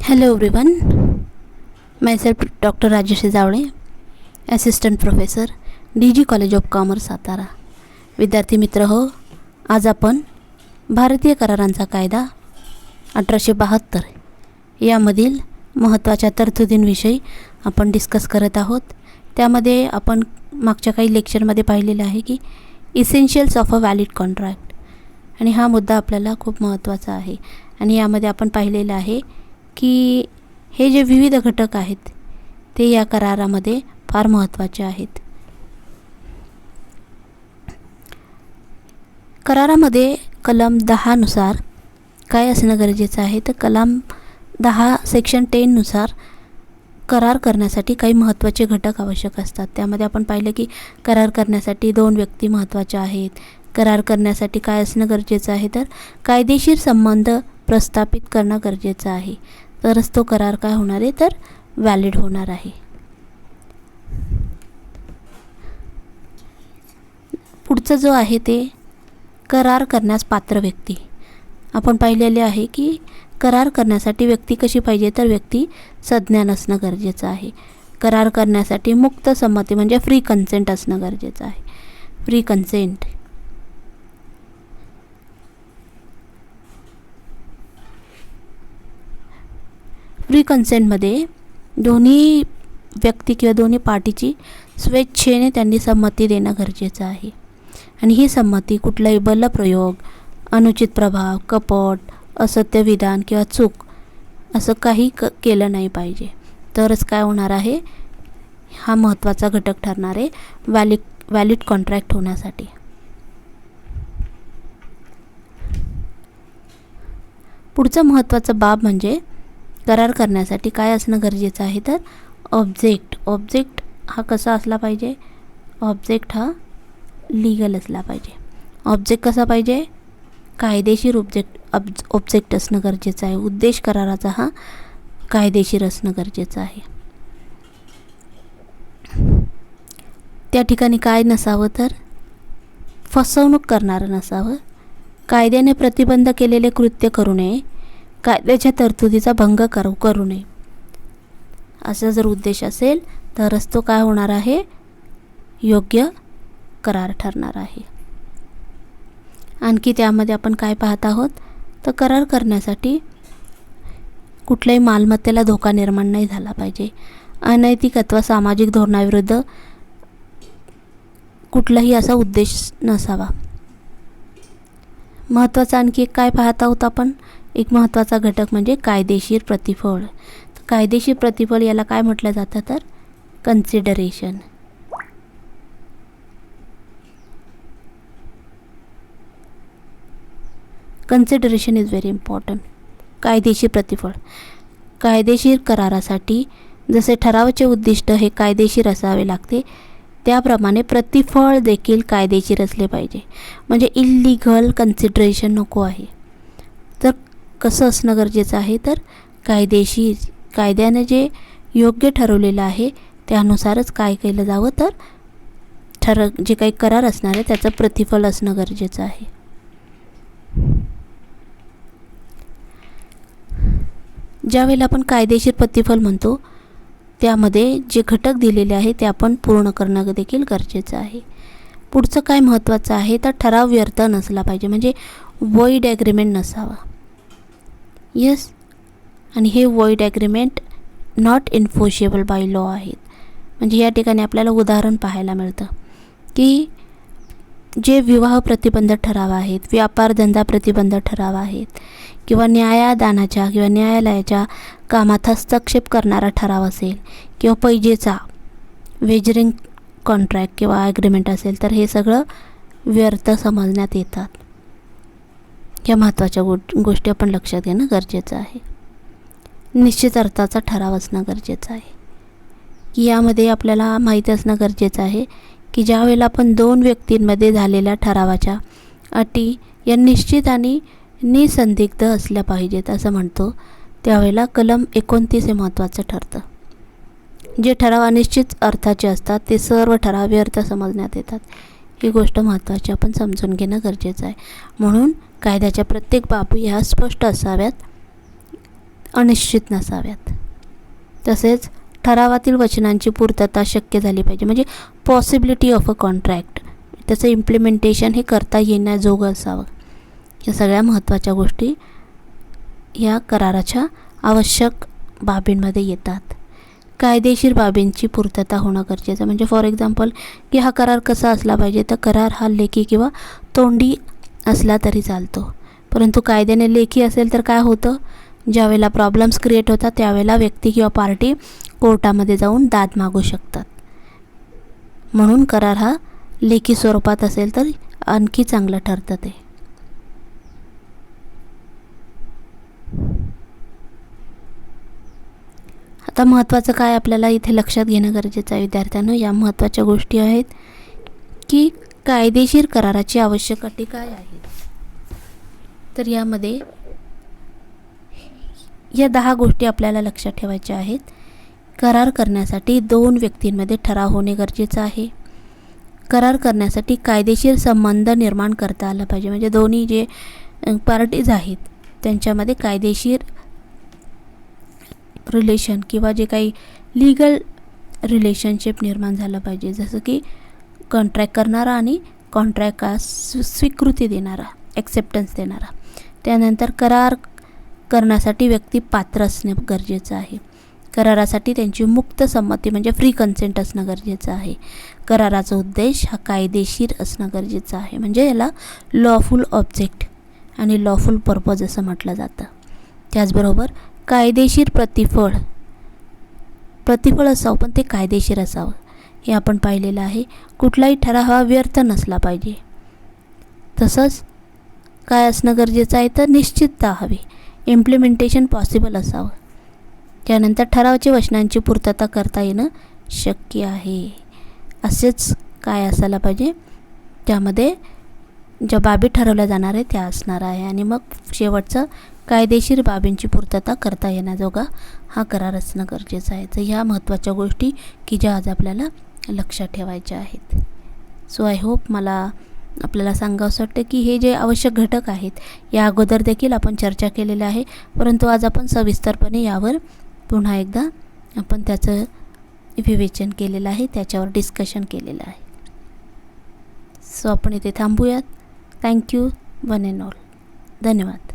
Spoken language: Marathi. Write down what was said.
Hello everyone, myself Dr. Rajesh Zawde, Assistant Professor, DG College of Commerce Satara. विद्यार्थी मित्र हो, आज आपण भारतीय करारांचा कायदा 1872 यामधील महत्त्वाच्या तरतुदींविषयी आपण डिस्कस करत आहोत. त्यामध्ये आपण मागच्या काही लेक्चरमध्ये पाहिलेलं आहे की essentials of a valid contract, आणि हा मुद्दा आपल्याला खूप महत्त्वाचा आहे. आणि यामध्ये आपण पाहिलेलं आहे की हे जे विविध घटक आहेत ते या करारामध्ये फार महत्त्वाचे आहेत. करारामध्ये कलम 10 नुसार काय असणं गरजेचं आहे, तर कलम 10 सेक्शन 10 नुसार करार करण्यासाठी काही महत्त्वाचे घटक आवश्यक असतात. त्यामध्ये आपण पाहिलं की करार करण्यासाठी 2 व्यक्ती महत्त्वाच्या आहेत. करार करण्यासाठी काय असणं गरजेचं आहे, तर कायदेशीर संबंध प्रस्थापित करणं गरजेचं आहे, तरच तो करार काय होणार आहे, तर व्हॅलिड होणार आहे. पुढचं जो आहे ते करार करण्यास पात्र व्यक्ती. आपण पाहिलेले आहे की करार करण्यासाठी व्यक्ती कशी पाहिजे, तर व्यक्ती सज्ञान असणं गरजेचं आहे. करार करण्यासाठी मुक्त संमती म्हणजे फ्री कन्सेंट असणं गरजेचं आहे. Free consent. फ्री कन्सेंटमध्ये दोन्ही व्यक्ती किंवा दोन्ही पार्टीची स्वेच्छेने त्यांनी संमती देणं गरजेचं आहे. आणि ही संमती कुठलाही बलप्रयोग, अनुचित प्रभाव, कपट, असत्य विधान किंवा चूक असं काही केलं नाही पाहिजे, तरच काय होणार आहे, हा महत्त्वाचा घटक ठरणार आहे व्हॅलिड कॉन्ट्रॅक्ट होण्यासाठी. पुढचं महत्त्वाचं बाब म्हणजे करार करण्यासाठी काय असणं गरजेचं आहे, तर ऑब्जेक्ट. ऑब्जेक्ट हा कसा असला पाहिजे, ऑब्जेक्ट हा लीगल असला पाहिजे. ऑब्जेक्ट कसा पाहिजे, कायदेशीर ऑब्जेक्ट असणं गरजेचं आहे. उद्देश कराराचा हा कायदेशीर असणं गरजेचं आहे. त्या ठिकाणी काय नसावं, तर फसवणूक करणारं नसावं. कायद्याने प्रतिबंध केलेले कृत्य करू नये. कायद्याच्या तरतुदीचा भंग करू नये. असा जर उद्देश असेल तरच तो काय होणार आहे, योग्य करार ठरणार आहे. आणखी त्यामध्ये आपण काय पाहत आहोत, तर करार करण्यासाठी कुठल्याही मालमत्तेला धोका निर्माण नाही झाला पाहिजे. अनैतिक अथवा सामाजिक धोरणाविरुद्ध कुठलाही असा उद्देश नसावा. महत्त्वाचा आणखी एक काय पाहत आहोत आपण, एक महत्त्वाचा घटक म्हणजे कायदेशीर प्रतिफळ. कायदेशीर प्रतिफळ याला काय म्हटलं जातं, तर consideration. Consideration is very important. कायदेशीर प्रतिफळ. कायदेशीर करारासाठी जसे ठरावाचे उद्दिष्ट हे कायदेशीर असावे लागते, त्याप्रमाणे प्रतिफळ देखील कायदेशीर असले पाहिजे. म्हणजे इल्लीगल कन्सिडरेशन नको आहे. तर कसं असणं गरजेचं आहे, तर कायदेशीर, कायद्याने जे योग्य ठरवलेलं आहे त्यानुसारच काय केलं जावं, तर जे काही करार असणार आहे त्याचं प्रतिफळ असणं गरजेचं आहे. ज्यावेळेला आपण कायदेशीर प्रतिफळ म्हणतो त्यामध्ये जे घटक दिलेले आहे ते आपण पूर्ण करणं देखील गरजेचं आहे. पुढचं काय महत्त्वाचं आहे, तर ठराव व्यर्थ नसला पाहिजे, म्हणजे वॉइड ॲग्रीमेंट नसावा. यस. आणि हे void agreement not enforceable by law आहेत. म्हणजे या ठिकाणी आपल्याला उदाहरण पाहायला मिळतं की जे विवाह प्रतिबंध ठराव आहेत, व्यापार धंदा प्रतिबंध ठराव आहेत, किंवा न्यायादानाच्या किंवा न्यायालयाच्या कामात हस्तक्षेप करणारा ठराव असेल, किंवा पैजेचा वेजरिंग कॉन्ट्रॅक्ट किंवा ॲग्रीमेंट असेल, तर हे सगळं व्यर्थ समजण्यात येतात. या महत्त्वाच्या गोष्टी आपण लक्षात घेणं गरजेचं आहे. निश्चित अर्थाचा ठराव असणं गरजेचं आहे, की यामध्ये आपल्याला माहिती असणं गरजेचं आहे की ज्या वेळेला आपण 2 व्यक्तींमध्ये झालेल्या ठरावाच्या अटी या निश्चित आणि निसंदिग्ध असल्या पाहिजेत असं म्हणतो, त्यावेळेला कलम 29 हे महत्त्वाचं ठरतं. जे ठराव अनिश्चित अर्थाचे असतात ते सर्व ठराव व्यर्थ समजण्यात येतात. ही गोष्ट महत्त्वाची आपण समजून घेणं गरजेचं आहे. म्हणून कायद्याच्या प्रत्येक बाबी ह्या स्पष्ट असाव्यात अनिश्चित नसाव्यात. तसेच ठरावातील वचनांची पूर्तता शक्य झाली पाहिजे, म्हणजे पॉसिबिलिटी ऑफ अ कॉन्ट्रॅक्ट, त्याचं इम्प्लिमेंटेशन हे करता येण्याजोगं असावं. या सगळ्या महत्त्वाच्या गोष्टी या कराराच्या आवश्यक बाबींमध्ये येतात. कायदेशीर बाबींची पूर्तता होणं गरजेचं, म्हणजे फॉर एक्झाम्पल की हा करार कसा असला पाहिजे, तर करार हा लेखी किंवा तोंडी असला तरी चालतो, परंतु कायद्याने लेखी असेल तर काय होतं, ज्यावेळेला प्रॉब्लेम्स क्रिएट होतात त्यावेळेला व्यक्ती किंवा पार्टी कोर्टामध्ये जाऊन दाद मागू शकतात. म्हणून करार हा लेखी स्वरूपात असेल तर आणखी चांगलं ठरतं ते. आता महत्त्वाचं काय आपल्याला इथे लक्षात घेणं गरजेचं आहे विद्यार्थ्यांनो, या महत्त्वाच्या गोष्टी आहेत की कायदेशीर कराराची आवश्यक अटी काय आहेत. तर यामध्ये या 10 गोष्टी आपल्याला लक्षात ठेवायच्या आहेत. करार करण्यासाठी 2 व्यक्तींमध्ये ठराव होणे गरजेचं आहे. करार करण्यासाठी कायदेशीर संबंध निर्माण करता आला पाहिजे, म्हणजे दोन्ही जे पार्टीज आहेत त्यांच्यामध्ये कायदेशीर रिलेशन किंवा जे काही लीगल रिलेशनशिप निर्माण झालं पाहिजे, जसं की कॉन्ट्रॅक्ट करणारा आणि कॉन्ट्रॅक्टला स्वीकृती देणारा, ॲक्सेप्टन्स देणारा. त्यानंतर करार करण्यासाठी व्यक्ती पात्र असणे गरजेचं आहे. करारासाठी त्यांची मुक्त संमती म्हणजे फ्री कन्सेंट असणं गरजेचं आहे. कराराचा उद्देश हा कायदेशीर असणं गरजेचं आहे, म्हणजे याला लॉफुल ऑब्जेक्ट आणि लॉफुल पर्पज असं म्हटलं जातं. त्याचबरोबर कायदेशीर प्रतिफळ असावं, पण ते कायदेशीर असावं, हे आपण पाहिलेलं आहे. कुठलाही ठराव हा व्यर्थ नसला पाहिजे. तसंच काय असणं गरजेचं आहे, तर निश्चितता हवी, इम्प्लिमेंटेशन पॉसिबल असावं. त्यानंतर ठरावाची वचनांची पूर्तता करता येणं शक्य आहे. असेच काय असायला पाहिजे, त्यामध्ये ज्या बाबी ठरवल्या जाणार आहे त्या असणार आहे. आणि मग शेवटचं कायदेशीर बाबींची पूर्तता करता येण्याजोगा हा करार असणं गरजेचं आहे. तर ह्या महत्त्वाच्या गोष्टी की ज्या आज आपल्याला लक्षात ठेवायच्या आहेत. सो आय होप मला आपल्याला सांगावंसं वाटतं की हे जे आवश्यक घटक आहेत या अगोदर देखील आपण चर्चा केलेली आहे, परंतु आज आपण सविस्तरपणे यावर पुन्हा एकदा आपण त्याचं विवेचन केलेलं आहे, त्याच्यावर डिस्कशन केलेलं आहे. सो आपण इथे थांबूयात. Thank you one and all. धन्यवाद.